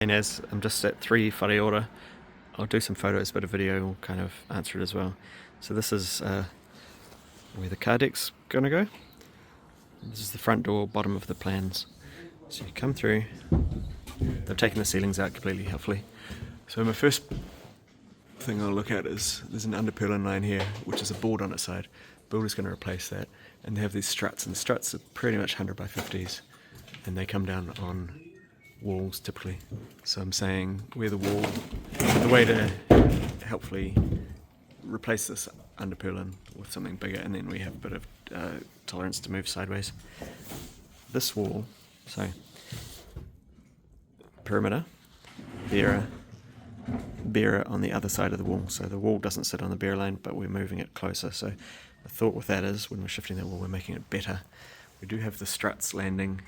And as I'm just at 3 whare ora, I'll do some photos, but a video will kind of answer it as well. So this is where the car deck's going to go. This is the front door, bottom of the plans. So you come through, they've taken the ceilings out completely, helpfully. So my first thing I'll look at is there's an underpurlin line here, which is a board on its side. The builder's going to replace that, and they have these struts, and the struts are pretty much 100 by 50s, and they come down on walls typically. So I'm saying where the wall, the way to helpfully replace this underpurlin with something bigger, and then we have a bit of tolerance to move sideways. This wall, so perimeter, bearer on the other side of the wall. So the wall doesn't sit on the bearer line, but we're moving it closer. So the thought with that is when we're shifting that wall, we're making it better. We do have the struts landing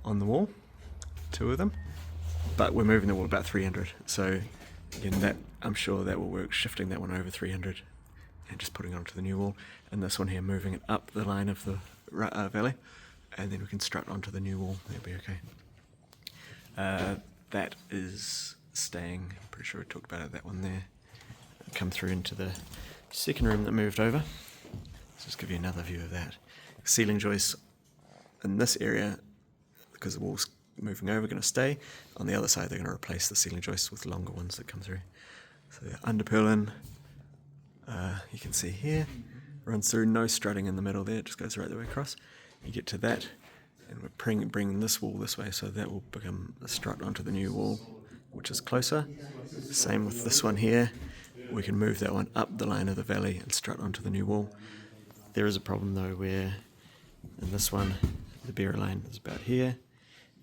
on the wall, 2 of them, but we're moving the wall about 300. So again, that I'm sure that will work, shifting that one over 300 and just putting it onto the new wall. And this one here, moving it up the line of the valley, and then we can strut onto the new wall. That'll be okay. That is staying, I'm pretty sure we talked about it, that one there. Come through into the second room that moved over. Let's just give you another view of that. Ceiling joists in this area, because the wall's moving over, going to stay. On the other side, they're going to replace the ceiling joists with longer ones that come through. So the underpurlin, you can see here, runs through, no strutting in the middle there, it just goes right the way across. You get to that, and we're bringing this wall this way, so that will become a strut onto the new wall, which is closer. Same with this one here. We can move that one up the line of the valley and strut onto the new wall. There is a problem though where in this one, the bearer line is about here.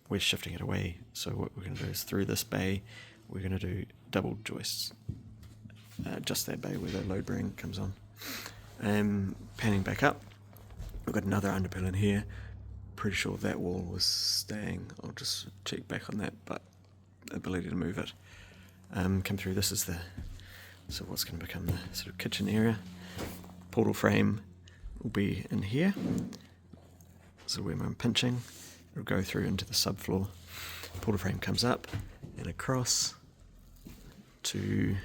We're shifting it away, so what we're going to do is through this bay, we're going to do double joists. Just that bay where the load bearing comes on. Panning back up, we've got another underpurlin here. Pretty sure that wall was staying. I'll just check back on that, but ability to move it. Come through, this is so what's going to become the sort of kitchen area. Portal frame will be in here. So where I'm pinching, it'll go through into the subfloor. Portal frame comes up and across to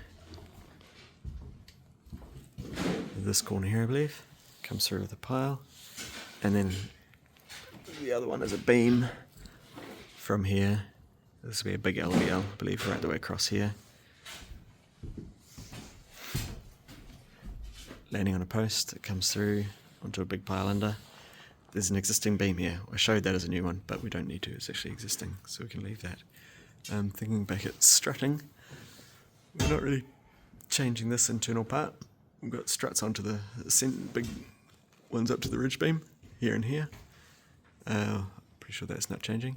this corner here, I believe. Comes through with a pile, and then the other one is a beam from here. This will be a big LVL, I believe, right the way across here. Landing on a post, it comes through onto a big pile under. There's an existing beam here. I showed that as a new one, but we don't need to. It's actually existing, so we can leave that. Thinking back at strutting, we're not really changing this internal part. We've got struts onto the big ones up to the ridge beam, here and here. Pretty sure that's not changing.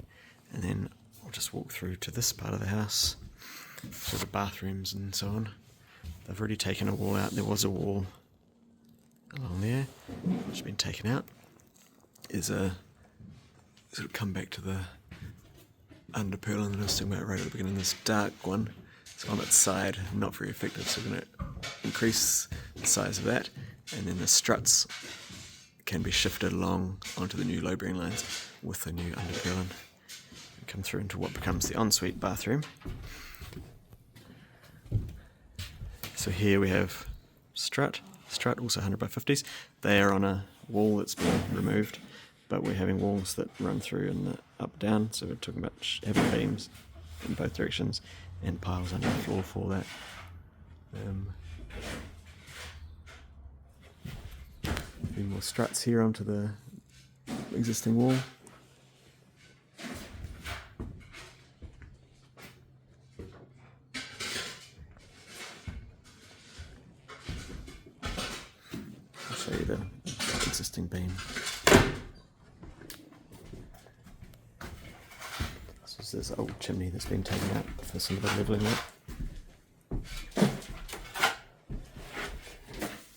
And then I'll just walk through to this part of the house, to the bathrooms and so on. They've already taken a wall out. There was a wall along there, which has been taken out. Is a sort of come back to the underpurlin that I was talking about right at the beginning. This dark one, it's on its side, not very effective, so we're going to increase the size of that, and then the struts can be shifted along onto the new load bearing lines with the new underpurlin and come through into what becomes the ensuite bathroom. So here we have strut also 100 by 50s. They are on a wall that's been removed, but we're having walls that run through in the up down, so we're talking about having beams in both directions and piles under the floor for that. A few more struts here onto the existing wall. I'll show you the existing beam. This is this old chimney that's been taken out for some of the levelling work.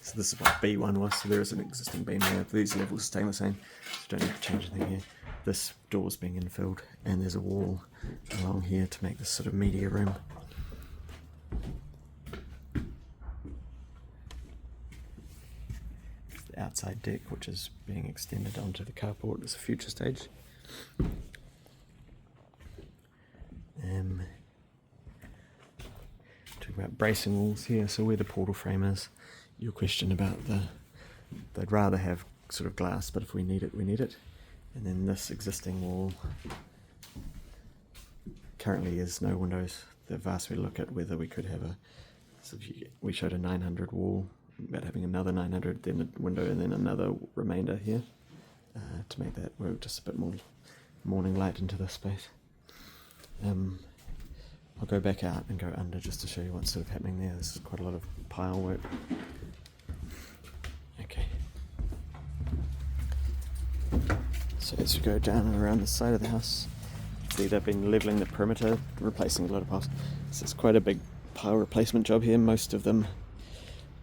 So this is what B1 was, so there is an existing beam there. These levels are staying the same, so don't need to change anything here. This door's being infilled, and there's a wall along here to make this sort of media room. The outside deck, which is being extended onto the carport, is a future stage. talking about bracing walls here, so where the portal frame is, your question about they'd rather have sort of glass, but if we need it, we need it. And then this existing wall currently is no windows. They've asked me to look at whether we could have we showed a 900 wall, about having another 900, then a window, and then another remainder here to make that work just a bit more morning light into this space. I'll go back out and go under just to show you what's sort of happening there. This is quite a lot of pile work. Okay. So as we go down and around the side of the house, see they've been levelling the perimeter, replacing a lot of piles. So it's quite a big pile replacement job here. Most of them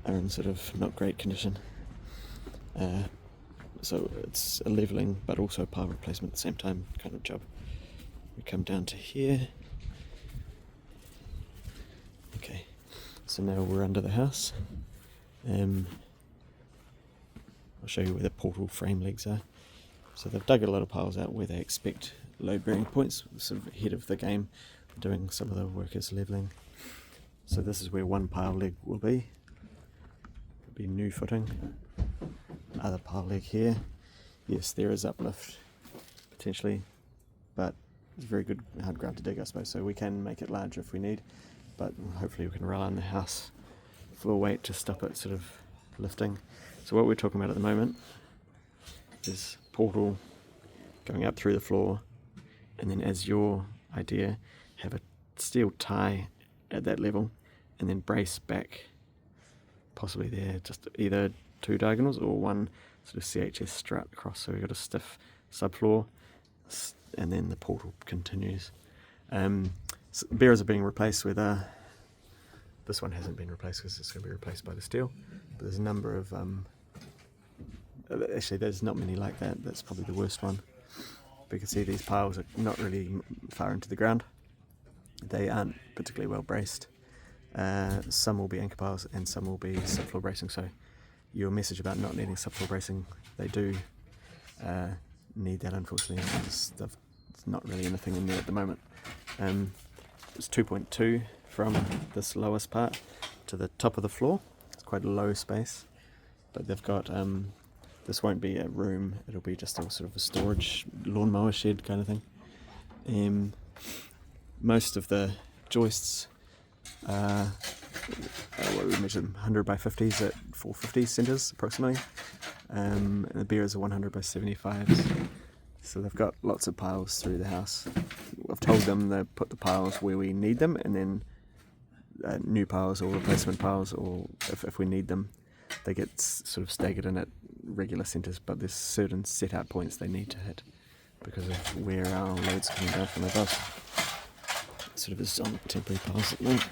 are in sort of not great condition. So it's a levelling but also pile replacement at the same time kind of job. We come down to here. Okay, so now we're under the house. I'll show you where the portal frame legs are. So they've dug a lot of piles out where they expect load bearing points, sort of ahead of the game, doing some of the workers levelling. So this is where one pile leg will be. It'll be new footing. Other pile leg here. Yes, there is uplift potentially, but it's very good hard ground to dig, I suppose, so we can make it larger if we need, but hopefully we can rely on the house floor weight to stop it sort of lifting. So what we're talking about at the moment is portal going up through the floor, and then as your idea, have a steel tie at that level and then brace back, possibly there, just either two diagonals or one sort of CHS strut across, so we've got a stiff subfloor and then the portal continues. So bearers are being replaced with this one hasn't been replaced because it's going to be replaced by the steel, but there's a number of actually there's not many like that. That's probably the worst one. But you can see these piles are not really far into the ground. They aren't particularly well braced. Some will be anchor piles and some will be subfloor bracing, so your message about not needing subfloor bracing, they do need that, unfortunately. There's not really anything in there at the moment. It's 2.2 from this lowest part to the top of the floor. It's quite a low space, but they've got this won't be a room, it'll be just a sort of a storage lawnmower shed kind of thing. Most of the joists what we measure them 100 by 50s at 450 centres approximately, and the bearers are 100 by 75s, so they've got lots of piles through the house. I've told them to put the piles where we need them, and then new piles or replacement piles, or if we need them, they get sort of staggered in at regular centres, but there's certain set out points they need to hit because of where our loads are coming down from above. Sort of is on temporary piles at the moment.